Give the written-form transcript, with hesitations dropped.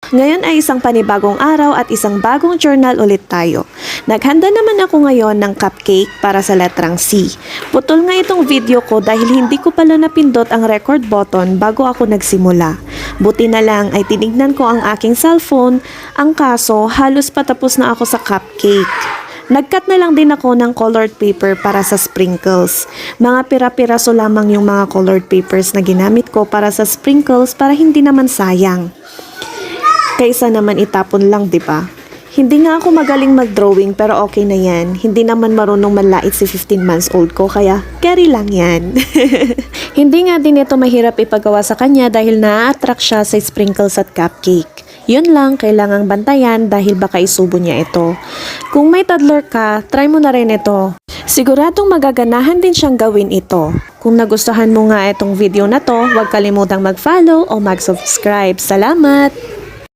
Ngayon ay isang panibagong araw at isang bagong journal ulit tayo. Naghanda naman ako ngayon ng cupcake para sa letrang C. Putol nga itong video ko dahil hindi ko pala napindot ang record button bago ako nagsimula. Buti na lang ay tinignan ko ang aking cellphone, ang kaso halos patapos na ako sa cupcake. Nagcut na lang din ako ng colored paper para sa sprinkles. Mga pira-piraso lamang yung mga colored papers na ginamit ko para sa sprinkles para hindi naman sayang. Kaysa naman itapon lang, di ba? Hindi nga ako magaling mag-drawing pero okay na yan. Hindi naman marunong manlait si 15 months old ko kaya carry lang yan. Hindi nga din ito mahirap ipagawa sa kanya dahil na-attract siya sa sprinkles at cupcake. Yun lang, kailangang bantayan dahil baka isubo niya ito. Kung may toddler ka, try mo na rin ito. Siguradong magaganahan din siyang gawin ito. Kung nagustuhan mo nga itong video na to, huwag kalimutang mag-follow o mag-subscribe. Salamat!